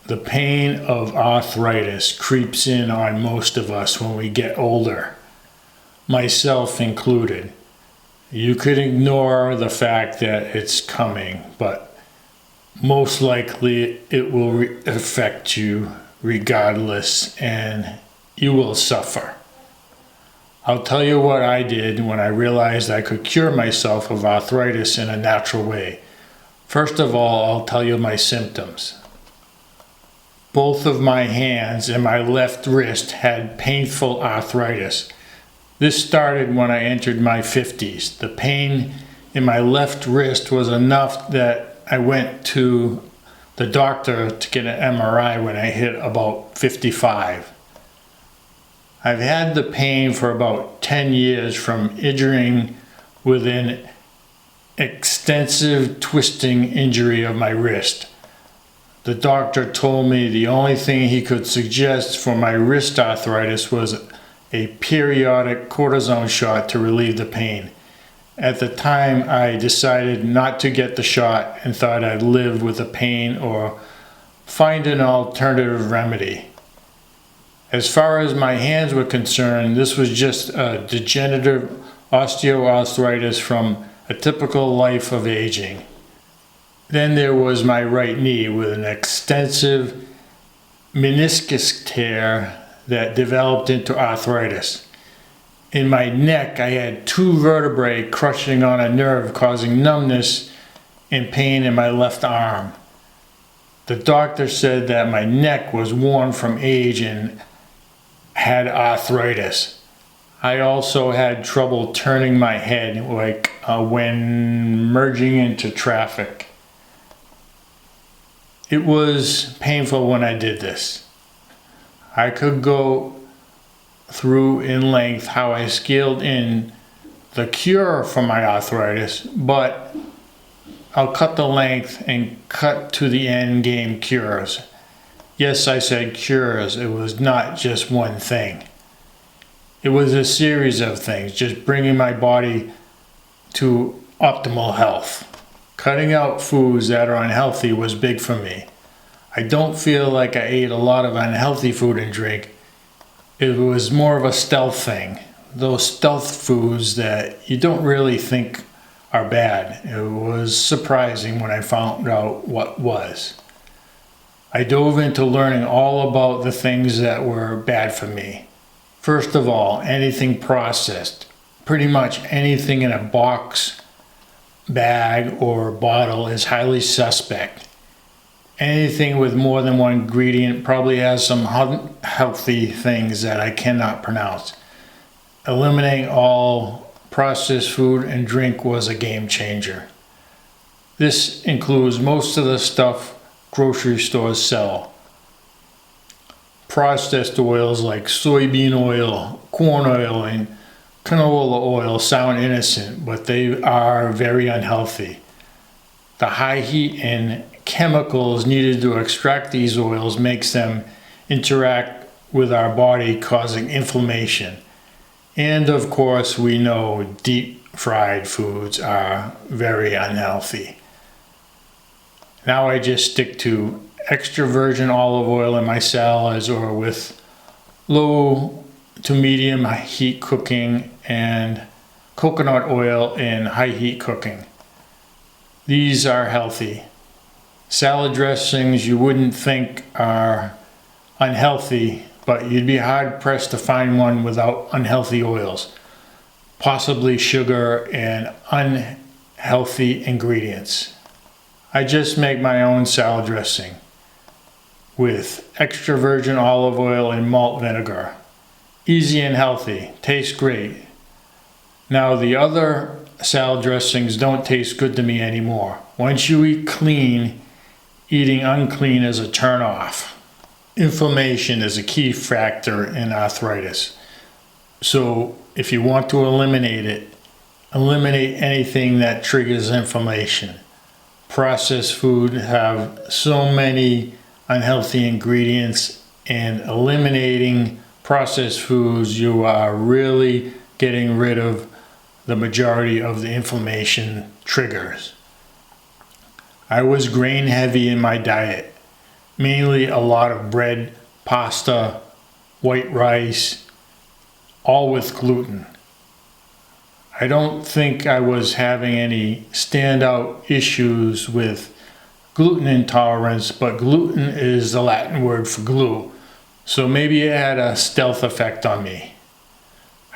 The pain of arthritis creeps in on most of us when we get older, myself included. You could ignore the fact that it's coming, but most likely it will affect you regardless, and you will suffer. I'll tell you what I did when I realized I could cure myself of arthritis in a natural way. First of all, I'll tell you my symptoms. Both of my hands and my left wrist had painful arthritis. This started when I entered my 50s. The pain in my left wrist was enough that I went to the doctor to get an MRI when I hit about 55. I've had the pain for about 10 years from injuring with an extensive twisting injury of my wrist. The doctor told me the only thing he could suggest for my wrist arthritis was a periodic cortisone shot to relieve the pain. At the time, I decided not to get the shot and thought I'd live with the pain or find an alternative remedy. As far as my hands were concerned, this was just a degenerative osteoarthritis from a typical life of aging. Then there was my right knee with an extensive meniscus tear that developed into arthritis. In my neck, I had 2 vertebrae crushing on a nerve, causing numbness and pain in my left arm. The doctor said that my neck was worn from age and had arthritis. I also had trouble turning my head, like when merging into traffic. It was painful when I did this. I could go through in length how I scaled in the cure for my arthritis, but I'll cut the length and cut to the end game cures. Yes, I said cures. It was not just one thing. It was a series of things, just bringing my body to optimal health. Cutting out foods that are unhealthy was big for me. I don't feel like I ate a lot of unhealthy food and drink. It was more of a stealth thing. Those stealth foods that you don't really think are bad. It was surprising when I found out what was. I dove into learning all about the things that were bad for me. First of all, anything processed. Pretty much anything in a box, bag, or bottle is highly suspect. Anything with more than one ingredient probably has some unhealthy things that I cannot pronounce. Eliminating all processed food and drink was a game changer. This includes most of the stuff grocery stores sell. Processed oils like soybean oil, corn oil, and canola oil sound innocent, but they are very unhealthy. The high heat and chemicals needed to extract these oils makes them interact with our body, causing inflammation. And of course, we know deep fried foods are very unhealthy. Now I just stick to extra virgin olive oil in my salads or with low to medium heat cooking and coconut oil in high heat cooking. These are healthy. Salad dressings you wouldn't think are unhealthy, but you'd be hard pressed to find one without unhealthy oils, possibly sugar and unhealthy ingredients. I just make my own salad dressing with extra virgin olive oil and malt vinegar. Easy and healthy, tastes great. Now the other salad dressings don't taste good to me anymore. Once you eat clean, eating unclean is a turn-off. Inflammation is a key factor in arthritis. So if you want to eliminate it, eliminate anything that triggers inflammation. Processed food have so many unhealthy ingredients, and eliminating processed foods, you are really getting rid of the majority of the inflammation triggers. I was grain heavy in my diet. mainly a lot of bread, pasta, white rice, all with gluten. I don't think I was having any standout issues with gluten intolerance, but gluten is the Latin word for glue, so maybe it had a stealth effect on me.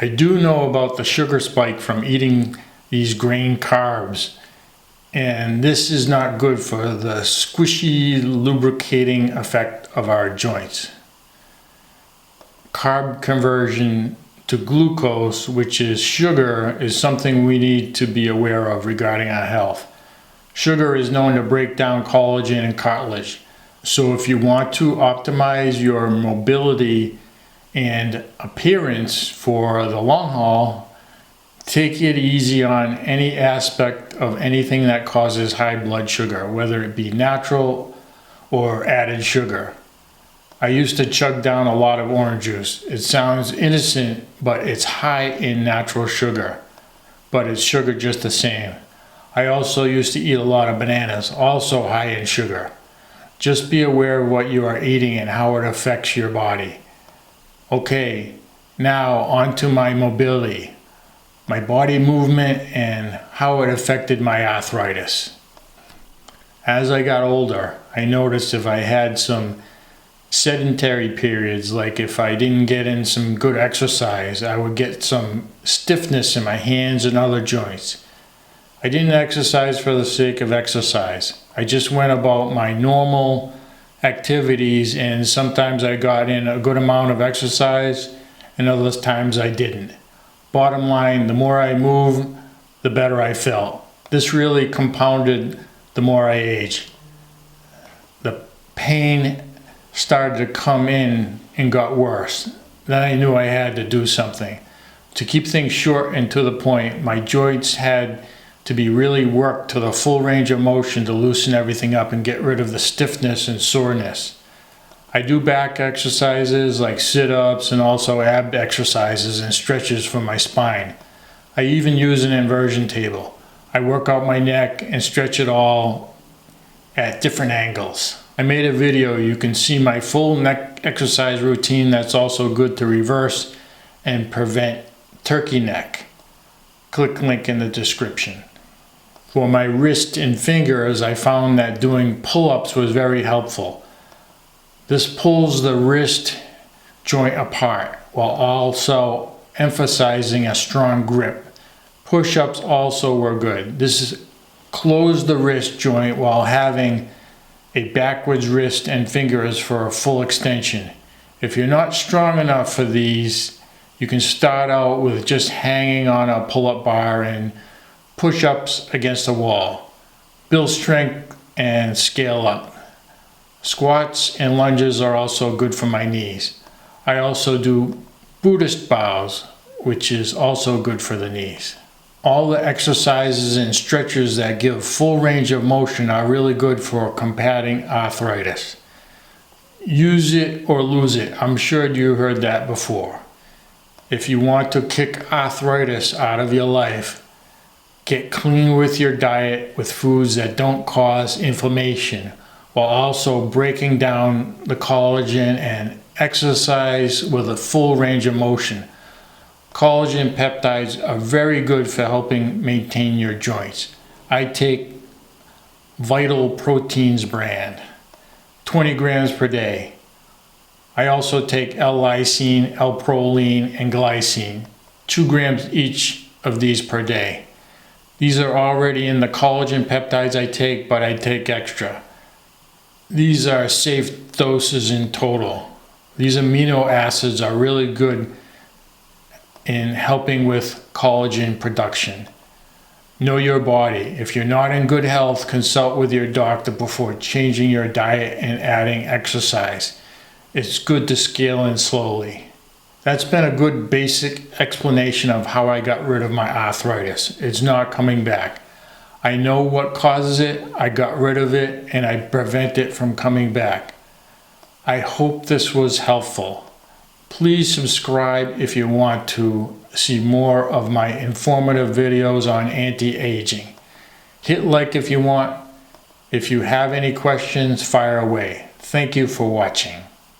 I do know about the sugar spike from eating these grain carbs, and this is not good for the squishy, lubricating effect of our joints. Carb conversion to glucose, which is sugar, is something we need to be aware of regarding our health. Sugar is known to break down collagen and cartilage. So if you want to optimize your mobility and appearance for the long haul, take it easy on any aspect of anything that causes high blood sugar, whether it be natural or added sugar. I used to chug down a lot of orange juice. It sounds innocent, but it's high in natural sugar, but it's sugar just the same. I also used to eat a lot of bananas, also high in sugar. Just be aware of what you are eating and how it affects your body. Okay, now on to my mobility, my body movement, and how it affected my arthritis. As I got older, I noticed if I had some sedentary periods, like if I didn't get in some good exercise, I would get some stiffness in my hands and other joints. I didn't exercise for the sake of exercise. I just went about my normal activities, and sometimes I got in a good amount of exercise and other times I didn't. Bottom line, the more I moved, the better I felt. This really compounded the more I aged. The pain started to come in and got worse. Then I knew I had to do something. To keep things short and to the point, my joints had to be really worked to the full range of motion to loosen everything up and get rid of the stiffness and soreness. I do back exercises like sit-ups and also ab exercises and stretches for my spine. I even use an inversion table. I work out my neck and stretch it all at different angles. I made a video. You can see my full neck exercise routine that's also good to reverse and prevent turkey neck. Click link in the description. For my wrist and fingers, I found that doing pull-ups was very helpful. This pulls the wrist joint apart while also emphasizing a strong grip. Push-ups also were good. This closed the wrist joint while having a backwards wrist and fingers for a full extension. If you're not strong enough for these, you can start out with just hanging on a pull-up bar and push-ups against a wall. Build strength and scale up. Squats and lunges are also good for my knees. I also do Buddhist bows, which is also good for the knees. All the exercises and stretches that give full range of motion are really good for combating arthritis. Use it or lose it. I'm sure you heard that before. If you want to kick arthritis out of your life, get clean with your diet with foods that don't cause inflammation, while also breaking down the collagen, and exercise with a full range of motion. Collagen peptides are very good for helping maintain your joints. I take Vital Proteins brand, 20 grams per day. I also take L-lysine, L-proline, and glycine, 2 grams each of these per day. These are already in the collagen peptides I take, but I take extra. These are safe doses in total. These amino acids are really good in helping with collagen production. Know your body. If you're not in good health, consult with your doctor before changing your diet and adding exercise. It's good to scale in slowly. That's been a good basic explanation of how I got rid of my arthritis. It's not coming back. I know what causes it, I got rid of it, and I prevent it from coming back. I hope this was helpful. Please subscribe if you want to see more of my informative videos on anti-aging. Hit like if you want. If you have any questions, fire away. Thank you for watching.